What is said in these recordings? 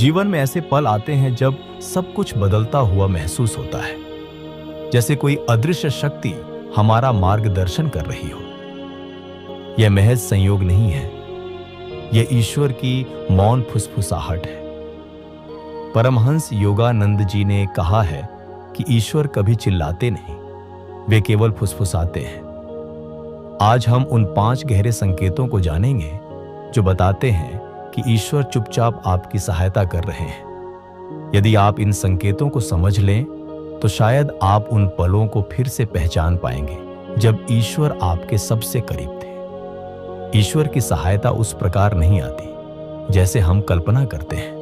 जीवन में ऐसे पल आते हैं जब सब कुछ बदलता हुआ महसूस होता है, जैसे कोई अदृश्य शक्ति हमारा मार्गदर्शन कर रही हो। यह महज संयोग नहीं है, यह ईश्वर की मौन फुसफुसाहट है। परमहंस योगानंद जी ने कहा है कि ईश्वर कभी चिल्लाते नहीं, वे केवल फुसफुसाते हैं। आज हम उन 5 गहरे संकेतों को जानेंगे जो बताते हैं कि ईश्वर चुपचाप आपकी सहायता कर रहे हैं। यदि आप इन संकेतों को समझ लें तो शायद आप उन पलों को फिर से पहचान पाएंगे जब ईश्वर आपके सबसे करीब थे। ईश्वर की सहायता उस प्रकार नहीं आती जैसे हम कल्पना करते हैं।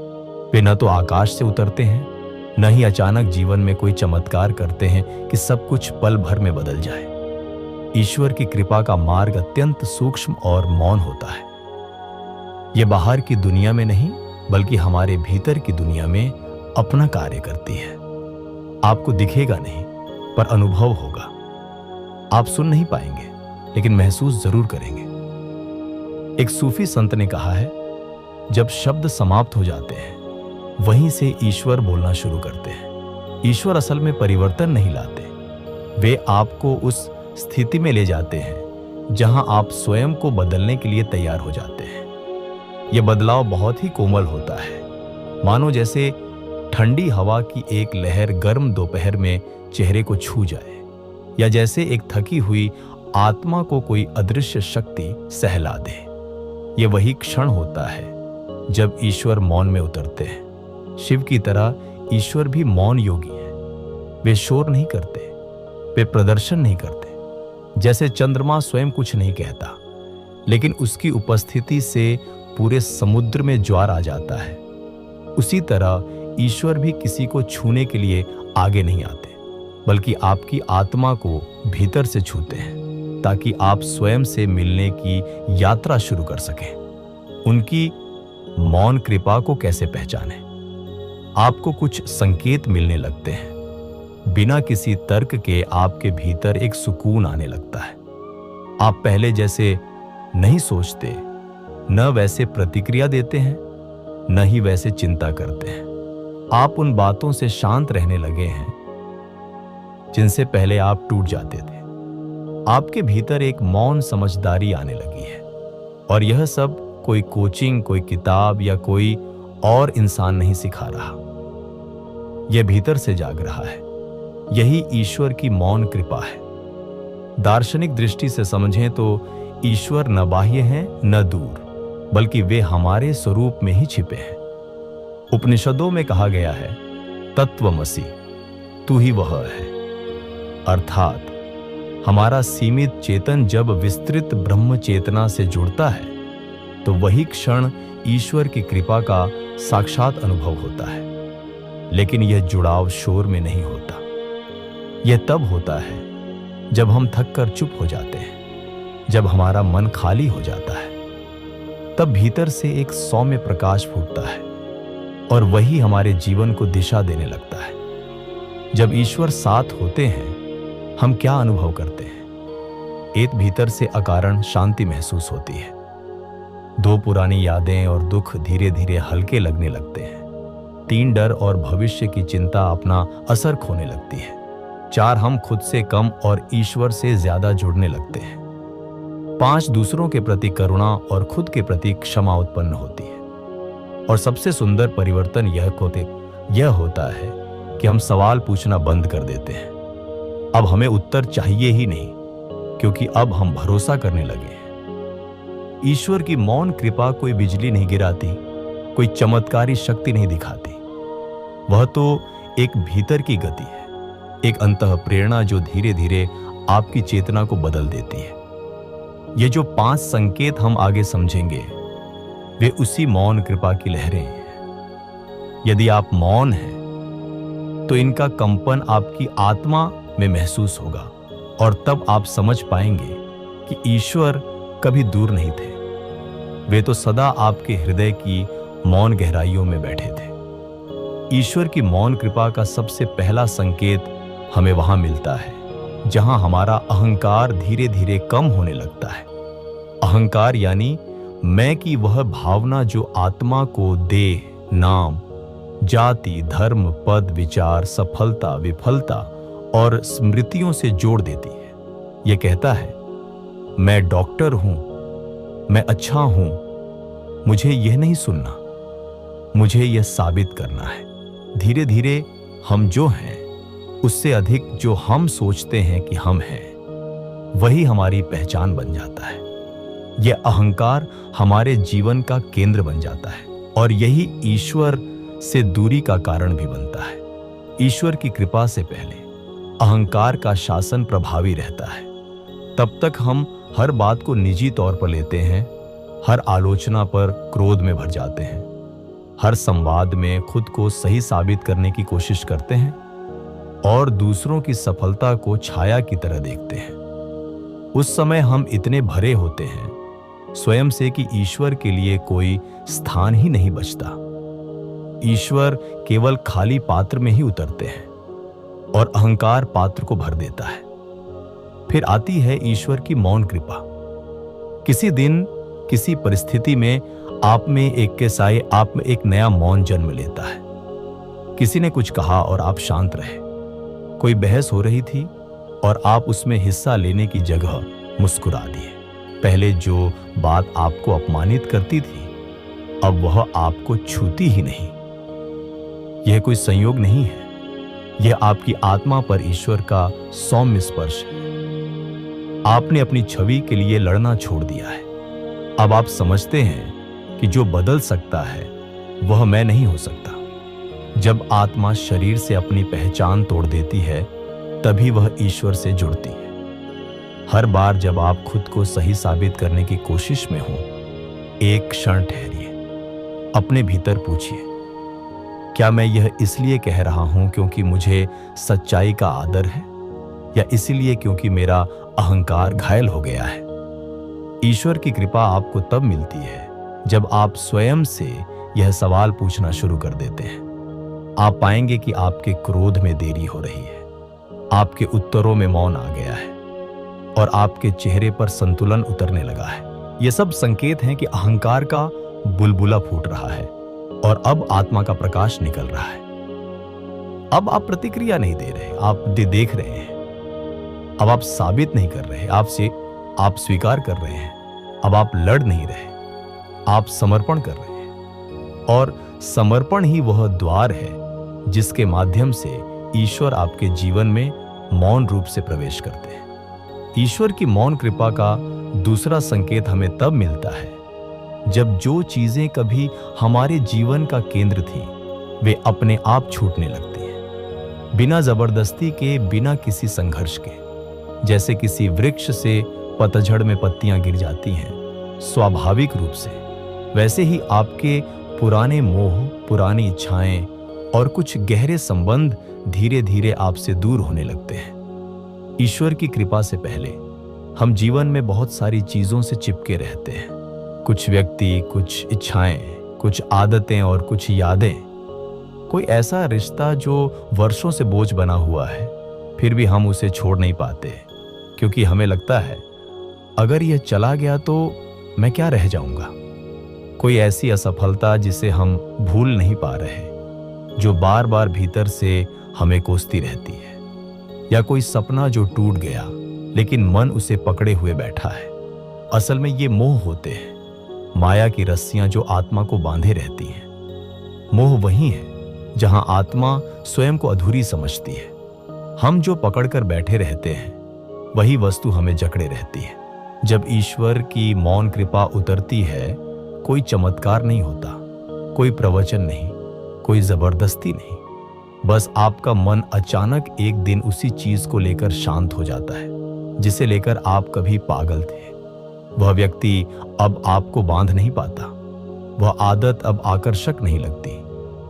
वे न तो आकाश से उतरते हैं, न ही अचानक जीवन में कोई चमत्कार करते हैं कि सब कुछ पल भर में बदल जाए। ईश्वर की कृपा का मार्ग अत्यंत सूक्ष्म और मौन होता है। यह बाहर की दुनिया में नहीं, बल्कि हमारे भीतर की दुनिया में अपना कार्य करती है। आपको दिखेगा नहीं, पर अनुभव होगा। आप सुन नहीं पाएंगे, लेकिन महसूस जरूर करेंगे। एक सूफी संत ने कहा है, जब शब्द समाप्त हो जाते हैं, वहीं से ईश्वर बोलना शुरू करते हैं। ईश्वर असल में परिवर्तन नहीं लाते, वे आपको उस स्थिति में ले जाते हैं जहां आप स्वयं को बदलने के लिए तैयार हो जाते हैं। यह बदलाव बहुत ही कोमल होता है, मानो जैसे ठंडी हवा की एक लहर गर्म दोपहर में चेहरे को छू जाए, या जैसे एक थकी हुई आत्मा को कोई अदृश्य शक्ति सहला दे। यह वही क्षण होता है जब ईश्वर मौन में उतरते हैं। शिव की तरह ईश्वर भी मौन योगी है। वे शोर नहीं करते, वे प्रदर्शन नहीं करते। जैसे चंद्रमा स्वयं कुछ नहीं कहता, लेकिन उसकी उपस्थिति से पूरे समुद्र में ज्वार आ जाता है, उसी तरह ईश्वर भी किसी को छूने के लिए आगे नहीं आते, बल्कि आपकी आत्मा को भीतर से छूते हैं ताकि आप स्वयं से मिलने की यात्रा शुरू कर सकें। उनकी मौन कृपा को कैसे पहचानें? आपको कुछ संकेत मिलने लगते हैं। बिना किसी तर्क के आपके भीतर एक सुकून आने लगता है। आप पहले जैसे नहीं सोचते, न वैसे प्रतिक्रिया देते हैं, न ही वैसे चिंता करते हैं। आप उन बातों से शांत रहने लगे हैं जिनसे पहले आप टूट जाते थे। आपके भीतर एक मौन समझदारी आने लगी है, और यह सब कोई कोचिंग, कोई किताब या कोई और इंसान नहीं सिखा रहा। यह भीतर से जाग रहा है। यही ईश्वर की मौन कृपा है। दार्शनिक दृष्टि से समझें तो ईश्वर न बाह्य हैं न दूर, बल्कि वे हमारे स्वरूप में ही छिपे हैं। उपनिषदों में कहा गया है, तत्वमसि, तू ही वह है। अर्थात हमारा सीमित चेतन जब विस्तृत ब्रह्म चेतना से जुड़ता है तो वही क्षण ईश्वर की कृपा का साक्षात अनुभव होता है। लेकिन यह जुड़ाव शोर में नहीं होता। यह तब होता है जब हम थक कर चुप हो जाते हैं, जब हमारा मन खाली हो जाता है। तब भीतर से एक सौम्य प्रकाश फूटता है, और वही हमारे जीवन को दिशा देने लगता है। जब ईश्वर साथ होते हैं, हम क्या अनुभव करते हैं? एक भीतर से अकारण शांति महसूस होती है। 2 पुरानी यादें और दुख धीरे धीरे हल्के लगने लगते हैं। 3 डर और भविष्य की चिंता अपना असर खोने लगती है। 4 हम खुद से कम और ईश्वर से ज्यादा जुड़ने लगते हैं। 5 दूसरों के प्रति करुणा और खुद के प्रति क्षमा उत्पन्न होती है। और सबसे सुंदर परिवर्तन यह होता है कि हम सवाल पूछना बंद कर देते हैं। अब हमें उत्तर चाहिए ही नहीं, क्योंकि अब हम भरोसा करने लगे हैं। ईश्वर की मौन कृपा कोई बिजली नहीं गिराती, कोई चमत्कारी शक्ति नहीं दिखाती। वह तो एक भीतर की गति है, एक अंतः प्रेरणा जो धीरे धीरे आपकी चेतना को बदल देती है। ये जो 5 संकेत हम आगे समझेंगे, वे उसी मौन कृपा की लहरें हैं। यदि आप मौन हैं, तो इनका कंपन आपकी आत्मा में महसूस होगा, और तब आप समझ पाएंगे कि ईश्वर कभी दूर नहीं थे। वे तो सदा आपके हृदय की मौन गहराइयों में बैठे थे। ईश्वर की मौन कृपा का सबसे पहला संकेत हमें वहां मिलता है जहां हमारा अहंकार धीरे धीरे कम होने लगता है। अहंकार यानी मैं की वह भावना जो आत्मा को देह, नाम जाति, धर्म, पद, विचार, सफलता, विफलता और स्मृतियों से जोड़ देती है। यह कहता है, मैं डॉक्टर हूं, मैं अच्छा हूं, मुझे यह नहीं सुनना, मुझे यह साबित करना है। धीरे धीरे हम जो हैं उससे अधिक जो हम सोचते हैं कि हम हैं, वही हमारी पहचान बन जाता है। यह अहंकार हमारे जीवन का केंद्र बन जाता है और यही ईश्वर से दूरी का कारण भी बनता है। ईश्वर की कृपा से पहले अहंकार का शासन प्रभावी रहता है। तब तक हम हर बात को निजी तौर पर लेते हैं, हर आलोचना पर क्रोध में भर जाते हैं, हर संवाद में खुद को सही साबित करने की कोशिश करते हैं और दूसरों की सफलता को छाया की तरह देखते हैं। उस समय हम इतने भरे होते हैं स्वयं से कि ईश्वर के लिए कोई स्थान ही नहीं बचता। ईश्वर केवल खाली पात्र में ही उतरते हैं और अहंकार पात्र को भर देता है। फिर आती है ईश्वर की मौन कृपा। किसी दिन किसी परिस्थिति में आप में एक के साए आप में एक नया मौन जन्म लेता है। किसी ने कुछ कहा और आप शांत रहे। कोई बहस हो रही थी और आप उसमें हिस्सा लेने की जगह मुस्कुरा दिए। पहले जो बात आपको अपमानित करती थी, अब वह आपको छूती ही नहीं। यह कोई संयोग नहीं है, यह आपकी आत्मा पर ईश्वर का सौम्य स्पर्श है। आपने अपनी छवि के लिए लड़ना छोड़ दिया है। अब आप समझते हैं कि जो बदल सकता है वह मैं नहीं हो सकता। जब आत्मा शरीर से अपनी पहचान तोड़ देती है, तभी वह ईश्वर से जुड़ती है। हर बार जब आप खुद को सही साबित करने की कोशिश में हो, एक क्षण ठहरिए, अपने भीतर पूछिए, क्या मैं यह इसलिए कह रहा हूं क्योंकि मुझे सच्चाई का आदर है, या इसलिए क्योंकि मेरा अहंकार घायल हो गया है? ईश्वर की कृपा आपको तब मिलती है जब आप स्वयं से यह सवाल पूछना शुरू कर देते हैं। आप पाएंगे कि आपके क्रोध में देरी हो रही है, आपके उत्तरों में मौन आ गया है और आपके चेहरे पर संतुलन उतरने लगा है। ये सब संकेत हैं कि अहंकार का बुलबुला फूट रहा है और अब आत्मा का प्रकाश निकल रहा है। अब आप प्रतिक्रिया नहीं दे रहे, आप देख रहे हैं। अब आप साबित नहीं कर रहे, आप स्वीकार कर रहे हैं। अब आप लड़ नहीं रहे, आप समर्पण कर रहे हैं। और समर्पण ही वह द्वार है जिसके माध्यम से ईश्वर आपके जीवन में मौन रूप से प्रवेश करते हैं। ईश्वर की मौन कृपा का दूसरा संकेत हमें तब मिलता है जब जो चीजें कभी हमारे जीवन का केंद्र थी, वे अपने आप छूटने लगती हैं, बिना जबरदस्ती के, बिना किसी संघर्ष के। जैसे किसी वृक्ष से पतझड़ में पत्तियां गिर जाती हैं स्वाभाविक रूप से, वैसे ही आपके पुराने मोह, पुरानी इच्छाएं और कुछ गहरे संबंध धीरे धीरे आपसे दूर होने लगते हैं। ईश्वर की कृपा से पहले हम जीवन में बहुत सारी चीजों से चिपके रहते हैं। कुछ व्यक्ति, कुछ इच्छाएं, कुछ आदतें और कुछ यादें। कोई ऐसा रिश्ता जो वर्षों से बोझ बना हुआ है, फिर भी हम उसे छोड़ नहीं पाते, क्योंकि हमें लगता है अगर यह चला गया तो मैं क्या रह जाऊंगा। कोई ऐसी असफलता जिसे हम भूल नहीं पा रहे, जो बार बार भीतर से हमें कोसती रहती है, या कोई सपना जो टूट गया लेकिन मन उसे पकड़े हुए बैठा है। असल में ये मोह होते हैं, माया की रस्सियां जो आत्मा को बांधे रहती हैं। मोह वही है जहां आत्मा स्वयं को अधूरी समझती है। हम जो पकड़कर बैठे रहते हैं वही वस्तु हमें जकड़े रहती है। जब ईश्वर की मौन कृपा उतरती है, कोई चमत्कार नहीं होता, कोई प्रवचन नहीं, कोई जबरदस्ती नहीं, बस आपका मन अचानक एक दिन उसी चीज को लेकर शांत हो जाता है जिसे लेकर आप कभी पागल थे। वह व्यक्ति अब आपको बांध नहीं पाता, वह आदत अब आकर्षक नहीं लगती,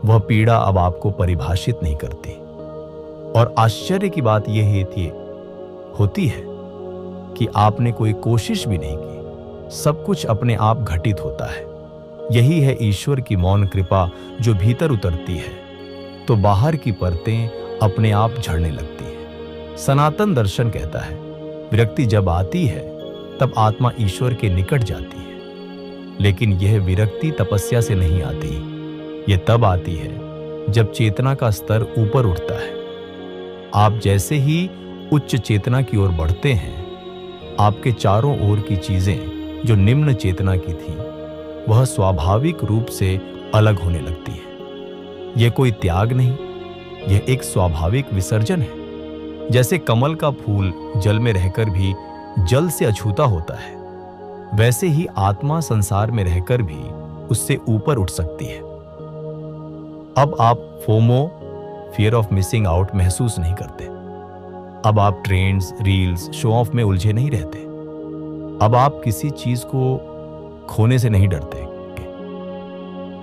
वह पीड़ा अब आपको परिभाषित नहीं करती। और आश्चर्य की बात यह होती है कि आपने कोई कोशिश भी नहीं की, सब कुछ अपने आप घटित होता है। यही है ईश्वर की मौन कृपा, जो भीतर उतरती है तो बाहर की परतें अपने आप झड़ने लगती हैं। सनातन दर्शन कहता है, विरक्ति जब आती है तब आत्मा ईश्वर के निकट जाती है। लेकिन यह विरक्ति तपस्या से नहीं आती, यह तब आती है जब चेतना का स्तर ऊपर उठता है। आप जैसे ही उच्च चेतना की ओर बढ़ते हैं, आपके चारों ओर की चीजें जो निम्न चेतना की थी, वह स्वाभाविक रूप से अलग होने लगती है। यह कोई त्याग नहीं, यह एक स्वाभाविक विसर्जन है। जैसे कमल का फूल जल में रहकर भी जल से अछूता होता है, वैसे ही आत्मा संसार में रहकर भी उससे ऊपर उठ सकती है। अब आप FOMO, fear of missing out, महसूस नहीं करते। अब आप ट्रेंड्स, रील्स, शो ऑफ में उलझे नहीं रहते। अब आप किसी चीज को खोने से नहीं डरते,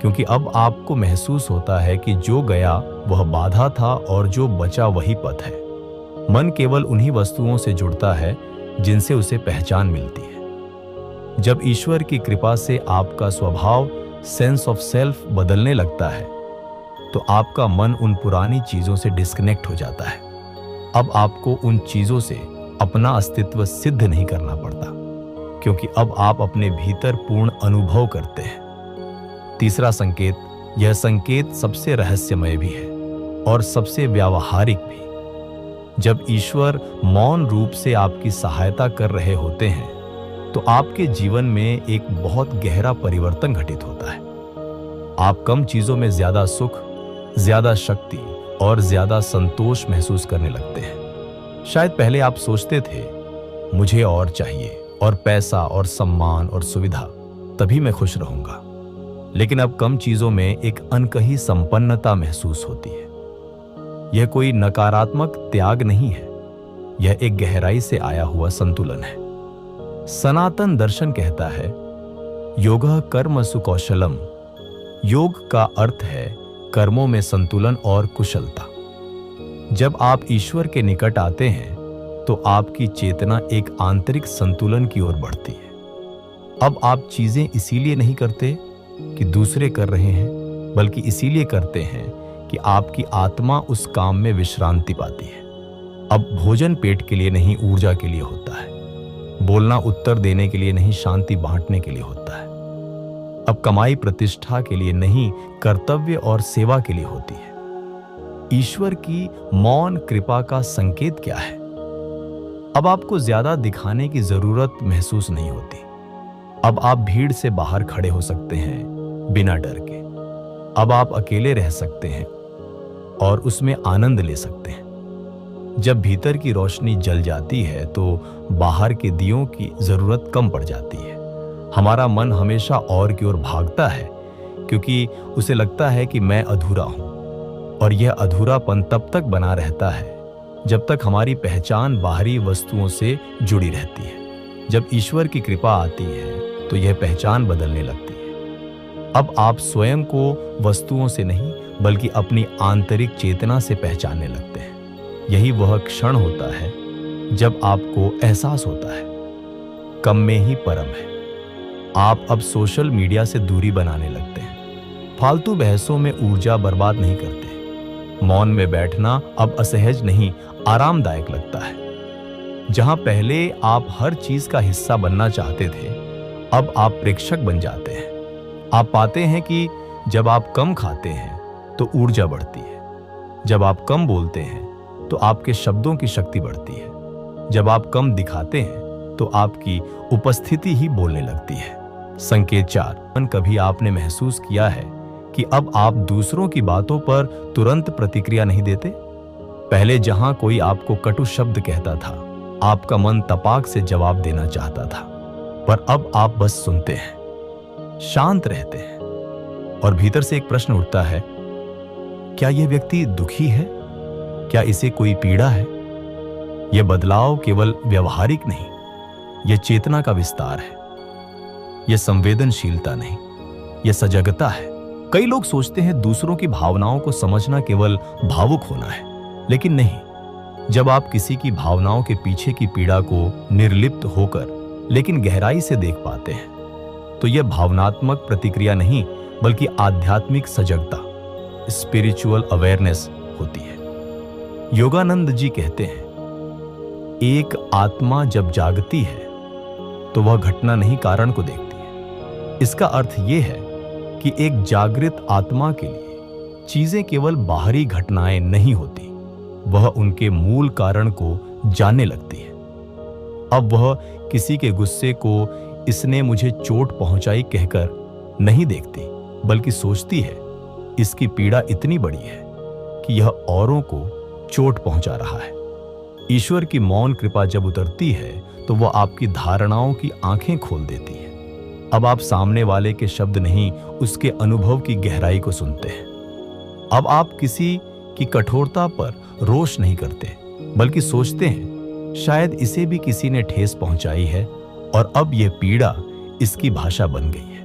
क्योंकि अब आपको महसूस होता है कि जो गया वह बाधा था और जो बचा वही पथ है। मन केवल उन्हीं वस्तुओं से जुड़ता है जिनसे उसे पहचान मिलती है। जब ईश्वर की कृपा से आपका स्वभाव, सेंस ऑफ सेल्फ बदलने लगता है, तो आपका मन उन पुरानी चीजों से डिस्कनेक्ट हो जाता है। अब आपको उन चीजों से अपना अस्तित्व सिद्ध नहीं करना पड़ता, क्योंकि अब आप अपने भीतर पूर्ण अनुभव करते हैं। तीसरा संकेत, यह संकेत सबसे रहस्यमय भी है और सबसे व्यावहारिक भी। जब ईश्वर मौन रूप से आपकी सहायता कर रहे होते हैं, तो आपके जीवन में एक बहुत गहरा परिवर्तन घटित होता है। आप कम चीजों में ज्यादा सुख, ज्यादा शक्ति और ज्यादा संतोष महसूस करने लगते हैं। शायद पहले आप सोचते थे, मुझे और चाहिए, और पैसा और सम्मान और सुविधा, तभी मैं खुश रहूंगा। लेकिन अब कम चीजों में एक अनकही संपन्नता महसूस होती है। यह कोई नकारात्मक त्याग नहीं है, यह एक गहराई से आया हुआ संतुलन है। सनातन दर्शन कहता है, योगः कर्मसु कौशलम। योग का अर्थ है कर्मों में संतुलन और कुशलता। जब आप ईश्वर के निकट आते हैं, तो आपकी चेतना एक आंतरिक संतुलन की ओर बढ़ती है। अब आप चीजें इसीलिए नहीं करते कि दूसरे कर रहे हैं, बल्कि इसीलिए करते हैं कि आपकी आत्मा उस काम में विश्रांति पाती है। अब भोजन पेट के लिए नहीं, ऊर्जा के लिए होता है। बोलना उत्तर देने के लिए नहीं, शांति बांटने के लिए होता है। अब कमाई प्रतिष्ठा के लिए नहीं, कर्तव्य और सेवा के लिए होती है। ईश्वर की मौन कृपा का संकेत क्या है? अब आपको ज्यादा दिखाने की जरूरत महसूस नहीं होती। अब आप भीड़ से बाहर खड़े हो सकते हैं बिना डर के। अब आप अकेले रह सकते हैं और उसमें आनंद ले सकते हैं। जब भीतर की रोशनी जल जाती है, तो बाहर के दियों की जरूरत कम पड़ जाती है। हमारा मन हमेशा और की ओर भागता है, क्योंकि उसे लगता है कि मैं अधूरा हूं, और यह अधूरापन तब तक बना रहता है जब तक हमारी पहचान बाहरी वस्तुओं से जुड़ी रहती है। जब ईश्वर की कृपा आती है, तो यह पहचान बदलने लगती है। अब आप स्वयं को वस्तुओं से नहीं, बल्कि अपनी आंतरिक चेतना से पहचानने लगते हैं। यही वह क्षण होता है जब आपको एहसास होता है, कम में ही परम है। आप अब सोशल मीडिया से दूरी बनाने लगते हैं। फालतू बहसों में ऊर्जा बर्बाद नहीं करते। मौन में बैठना अब असहज नहीं, आरामदायक लगता है। जहां पहले आप हर चीज का हिस्सा बनना चाहते थे, अब आप प्रेक्षक बन जाते हैं। आप पाते हैं कि जब आप कम खाते हैं, तो ऊर्जा बढ़ती है। जब आप कम बोलते हैं, तो आपके शब्दों की शक्ति बढ़ती है। जब आप कम दिखाते हैं, तो आपकी उपस्थिति ही बोलने लगती है। संकेत 4, कभी आपने महसूस किया है कि अब आप दूसरों की बातों पर तुरंत प्रतिक्रिया नहीं देते? पहले जहां कोई आपको कटु शब्द कहता था, आपका मन तपाक से जवाब देना चाहता था, पर अब आप बस सुनते हैं, शांत रहते हैं। और भीतर से एक प्रश्न उठता है, क्या यह व्यक्ति दुखी है? क्या इसे कोई पीड़ा है? यह बदलाव केवल व्यवहारिक नहीं, यह चेतना का विस्तार है। यह संवेदनशीलता नहीं, यह सजगता है। कई लोग सोचते हैं दूसरों की भावनाओं को समझना केवल भावुक होना है, लेकिन नहीं। जब आप किसी की भावनाओं के पीछे की पीड़ा को निर्लिप्त होकर लेकिन गहराई से देख पाते हैं, तो यह भावनात्मक प्रतिक्रिया नहीं, बल्कि आध्यात्मिक सजगता, स्पिरिचुअल अवेयरनेस होती है। योगानंद जी कहते हैं, एक आत्मा जब जागती है, तो वह घटना नहीं कारण को देखती है। इसका अर्थ यह है कि एक जागृत आत्मा के लिए चीजें केवल बाहरी घटनाएं नहीं होती, वह उनके मूल कारण को जानने लगती है। अब वह किसी के गुस्से को इसने मुझे चोट पहुंचाई कहकर नहीं देखती, बल्कि सोचती है इसकी पीड़ा इतनी बड़ी है कि यह औरों को चोट पहुंचा रहा है। ईश्वर की मौन कृपा जब उतरती है तो वह आपकी धारणाओं की आंखें खोल देती है। अब आप सामने वाले के शब्द नहीं, उसके अनुभव की गहराई को सुनते हैं। अब आप किसी की कठोरता पर रोष नहीं करते, बल्कि सोचते हैं शायद इसे भी किसी ने ठेस पहुंचाई है और अब यह पीड़ा इसकी भाषा बन गई है।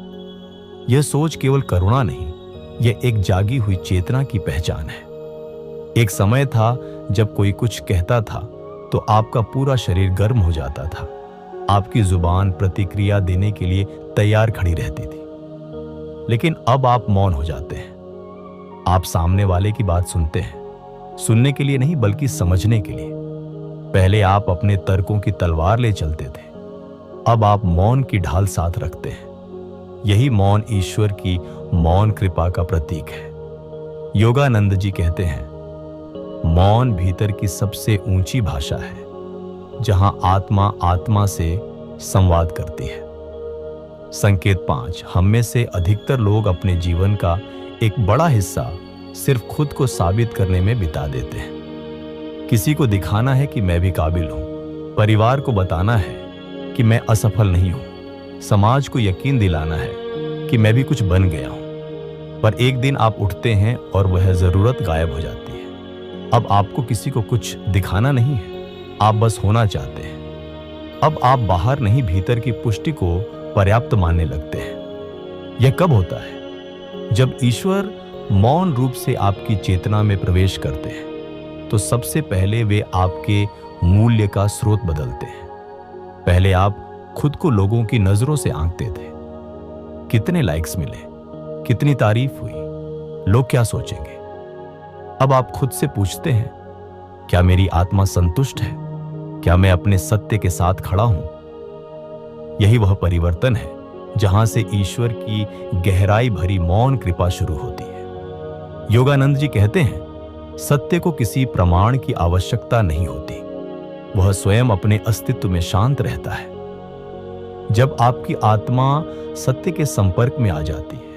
यह सोच केवल करुणा नहीं, यह एक जागी हुई चेतना की पहचान है। एक समय था जब कोई कुछ कहता था तो आपका पूरा शरीर गर्म हो जाता था। आपकी जुबान प्रतिक्रिया देने के लिए तैयार खड़ी रहती थी, लेकिन अब आप मौन हो जाते हैं। आप सामने वाले की बात सुनते हैं, सुनने के लिए नहीं बल्कि समझने के लिए। पहले आप अपने तर्कों की तलवार ले चलते थे, अब आप मौन की ढाल साथ रखते हैं। यही मौन ईश्वर की मौन कृपा का प्रतीक है। योगानंद जी कहते हैं, मौन भीतर की सबसे ऊंची भाषा है, जहां आत्मा आत्मा से संवाद करती है। संकेत 5, हम में से अधिकतर लोग अपने जीवन का एक बड़ा हिस्सा सिर्फ खुद को साबित करने में बिता देते हैं। किसी को दिखाना है कि मैं भी काबिल हूं, परिवार को बताना है कि मैं असफल नहीं हूं, समाज को यकीन दिलाना है कि मैं भी कुछ बन गया हूं। पर एक दिन आप उठते हैं और वह जरूरत गायब हो जाती है। अब आपको किसी को कुछ दिखाना नहीं है, आप बस होना चाहते हैं। अब आप बाहर नहीं भीतर की पुष्टि को पर्याप्त मानने लगते हैं। यह कब होता है? जब ईश्वर मौन रूप से आपकी चेतना में प्रवेश करते हैं तो सबसे पहले वे आपके मूल्य का स्रोत बदलते हैं। पहले आप खुद को लोगों की नजरों से आंकते थे। कितने लाइक्स मिले, कितनी तारीफ हुई, लोग क्या सोचेंगे? अब आप खुद से पूछते हैं, क्या मेरी आत्मा संतुष्ट है? क्या मैं अपने सत्य के साथ खड़ा हूं? यही वह परिवर्तन है जहां से ईश्वर की गहराई भरी मौन कृपा शुरू होती है। योगानंद जी कहते हैं, सत्य को किसी प्रमाण की आवश्यकता नहीं होती, वह स्वयं अपने अस्तित्व में शांत रहता है। जब आपकी आत्मा सत्य के संपर्क में आ जाती है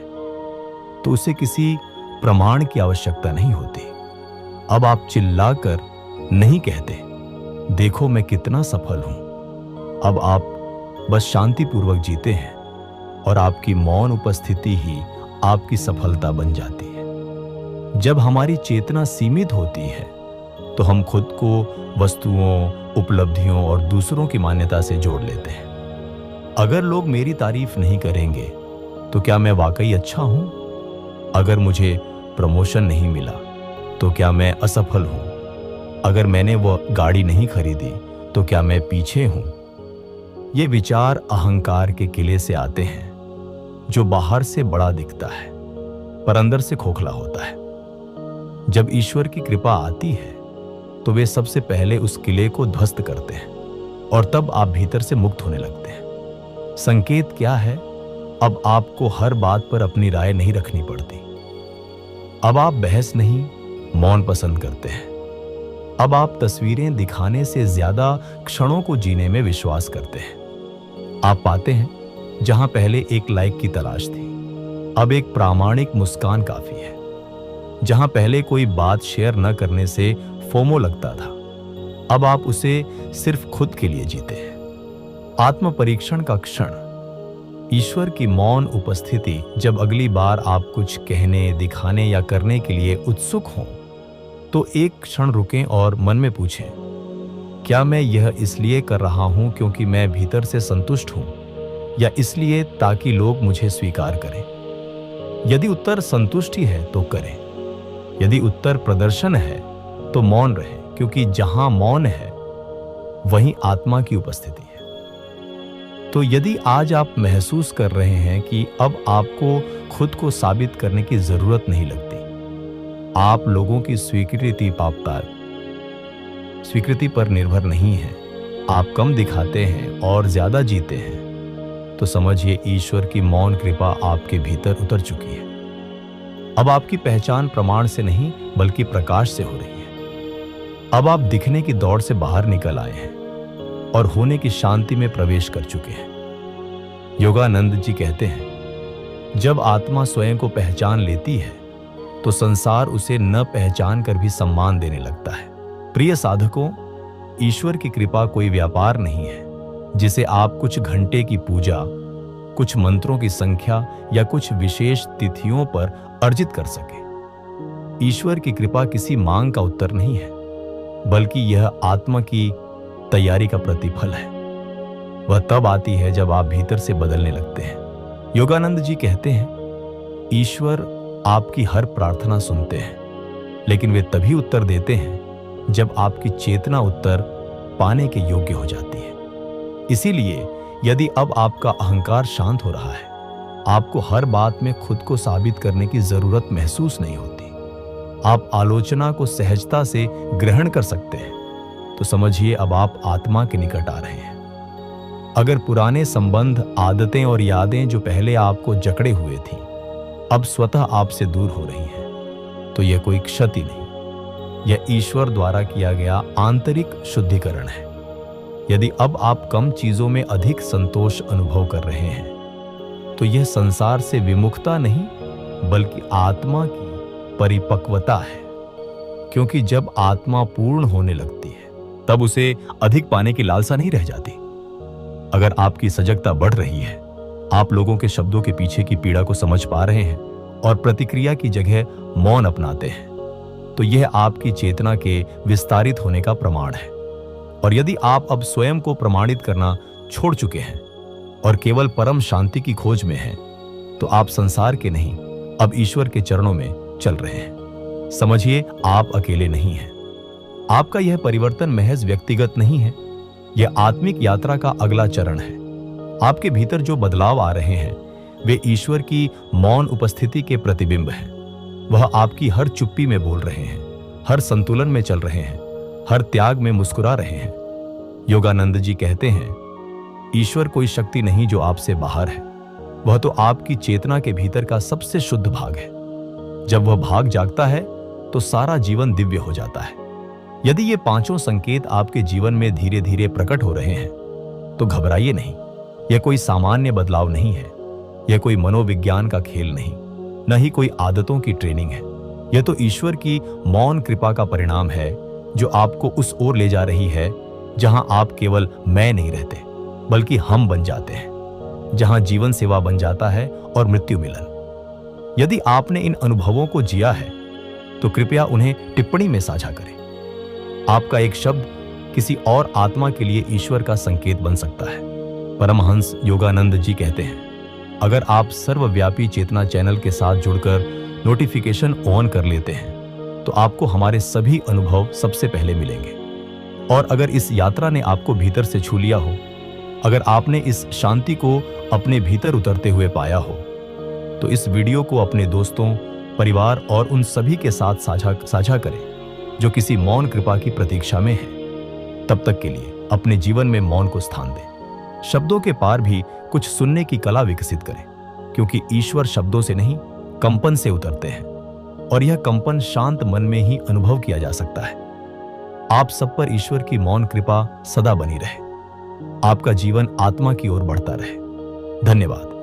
तो उसे किसी प्रमाण की आवश्यकता नहीं होती। अब आप चिल्लाकर नहीं कहते, देखो मैं कितना सफल हूं। अब आप बस शांतिपूर्वक जीते हैं और आपकी मौन उपस्थिति ही आपकी सफलता बन जाती है। जब हमारी चेतना सीमित होती है तो हम खुद को वस्तुओं, उपलब्धियों और दूसरों की मान्यता से जोड़ लेते हैं। अगर लोग मेरी तारीफ नहीं करेंगे तो क्या मैं वाकई अच्छा हूं? अगर मुझे प्रमोशन नहीं मिला तो क्या मैं असफल हूं? अगर मैंने वो गाड़ी नहीं खरीदी तो क्या मैं पीछे हूं? ये विचार अहंकार के किले से आते हैं, जो बाहर से बड़ा दिखता है पर अंदर से खोखला होता है। जब ईश्वर की कृपा आती है तो वे सबसे पहले उस किले को ध्वस्त करते हैं और तब आप भीतर से मुक्त होने लगते हैं। संकेत क्या है? अब आपको हर बात पर अपनी राय नहीं रखनी पड़ती। अब आप बहस नहीं, मौन पसंद करते हैं। अब आप तस्वीरें दिखाने से ज्यादा क्षणों को जीने में विश्वास करते हैं। आप पाते हैं जहां पहले एक लाइक की तलाश थी, अब एक प्रामाणिक मुस्कान काफी है। जहां पहले कोई बात शेयर न करने से फोमो लगता था, अब आप उसे सिर्फ खुद के लिए जीते हैं। आत्म परीक्षण का क्षण, ईश्वर की मौन उपस्थिति। जब अगली बार आप कुछ कहने, दिखाने या करने के लिए उत्सुक हों तो एक क्षण रुकें और मन में पूछें, क्या मैं यह इसलिए कर रहा हूं क्योंकि मैं भीतर से संतुष्ट हूं, या इसलिए ताकि लोग मुझे स्वीकार करें? यदि उत्तर संतुष्टि है तो करें, यदि उत्तर प्रदर्शन है तो मौन रहे, क्योंकि जहां मौन है वहीं आत्मा की उपस्थिति है। तो यदि आज आप महसूस कर रहे हैं कि अब आपको खुद को साबित करने की जरूरत नहीं लगती, आप लोगों की स्वीकृति पर निर्भर नहीं है, आप कम दिखाते हैं और ज्यादा जीते हैं, तो समझिए ईश्वर की मौन कृपा आपके भीतर उतर चुकी है। अब आपकी पहचान प्रमाण से नहीं बल्कि प्रकाश से हो रही है। अब आप दिखने की दौड़ से बाहर निकल आए हैं और होने की शांति में प्रवेश कर चुके हैं। योगानंद जी कहते हैं, जब आत्मा स्वयं को पहचान लेती है तो संसार उसे न पहचान कर भी सम्मान देने लगता है। प्रिय साधकों, ईश्वर की कृपा कोई व्यापार नहीं है जिसे आप कुछ घंटे की पूजा, कुछ मंत्रों की संख्या या कुछ विशेष तिथियों पर अर्जित कर सके। ईश्वर की कृपा किसी मांग का उत्तर नहीं है, बल्कि यह आत्मा की तैयारी का प्रतिफल है। वह तब आती है जब आप भीतर से बदलने लगते हैं। योगानंद जी कहते हैं, ईश्वर आपकी हर प्रार्थना सुनते हैं, लेकिन वे तभी उत्तर देते हैं जब आपकी चेतना उत्तर पाने के योग्य हो जाती है। इसीलिए यदि अब आपका अहंकार शांत हो रहा है, आपको हर बात में खुद को साबित करने की जरूरत महसूस नहीं होती, आप आलोचना को सहजता से ग्रहण कर सकते हैं, तो समझिए अब आप आत्मा के निकट आ रहे हैं। अगर पुराने संबंध, आदतें और यादें जो पहले आपको जकड़े हुए थी अब स्वतः आपसे दूर हो रही हैं, तो यह कोई क्षति नहीं, यह ईश्वर द्वारा किया गया आंतरिक शुद्धिकरण है। यदि अब आप कम चीजों में अधिक संतोष अनुभव कर रहे हैं, तो यह संसार से विमुखता नहीं बल्कि आत्मा की परिपक्वता है। क्योंकि जब आत्मा पूर्ण होने लगती है तब उसे अधिक पाने की लालसा नहीं रह जाती। अगर आपकी सजगता बढ़ रही है, आप लोगों के शब्दों के पीछे की पीड़ा को समझ पा रहे हैं और प्रतिक्रिया की जगह मौन अपनाते हैं, तो यह आपकी चेतना के विस्तारित होने का प्रमाण है। और यदि आप अब स्वयं को प्रमाणित करना छोड़ चुके हैं और केवल परम शांति की खोज में हैं, तो आप संसार के नहीं, अब ईश्वर के चरणों में चल रहे हैं। समझिए, आप अकेले नहीं हैं। आपका यह परिवर्तन महज व्यक्तिगत नहीं है, यह आत्मिक यात्रा का अगला चरण है। आपके भीतर जो बदलाव आ रहे हैं वे ईश्वर की मौन उपस्थिति के प्रतिबिंब हैं। वह आपकी हर चुप्पी में बोल रहे हैं, हर संतुलन में चल रहे हैं, हर त्याग में मुस्कुरा रहे हैं। योगानंद जी कहते हैं, ईश्वर कोई शक्ति नहीं जो आपसे बाहर है, वह तो आपकी चेतना के भीतर का सबसे शुद्ध भाग है। जब वह भाग जागता है तो सारा जीवन दिव्य हो जाता है। यदि ये पांचों संकेत आपके जीवन में धीरे धीरे प्रकट हो रहे हैं तो घबराइए नहीं। यह कोई सामान्य बदलाव नहीं है, यह कोई मनोविज्ञान का खेल नहीं, न ही कोई आदतों की ट्रेनिंग है। यह तो ईश्वर की मौन कृपा का परिणाम है जो आपको उस ओर ले जा रही है जहां आप केवल मैं नहीं रहते बल्कि हम बन जाते हैं, जहां जीवन सेवा बन जाता है और मृत्यु मिलन। यदि आपने इन अनुभवों को जिया है तो कृपया उन्हें टिप्पणी में साझा करें। आपका एक शब्द किसी और आत्मा के लिए ईश्वर का संकेत बन सकता है। परमहंस योगानंद जी कहते हैं, अगर आप सर्वव्यापी चेतना चैनल के साथ जुड़कर नोटिफिकेशन ऑन कर लेते हैं तो आपको हमारे सभी अनुभव सबसे पहले मिलेंगे। और अगर इस यात्रा ने आपको भीतर से छू लिया हो, अगर आपने इस शांति को अपने भीतर उतरते हुए पाया हो, तो इस वीडियो को अपने दोस्तों, परिवार और उन सभी के साथ साझा करें जो किसी मौन कृपा की प्रतीक्षा में है। तब तक के लिए अपने जीवन में मौन को स्थान दें। शब्दों के पार भी कुछ सुनने की कला विकसित करें, क्योंकि ईश्वर शब्दों से नहीं कंपन से उतरते हैं और यह कंपन शांत मन में ही अनुभव किया जा सकता है। आप सब पर ईश्वर की मौन कृपा सदा बनी रहे। आपका जीवन आत्मा की ओर बढ़ता रहे। धन्यवाद।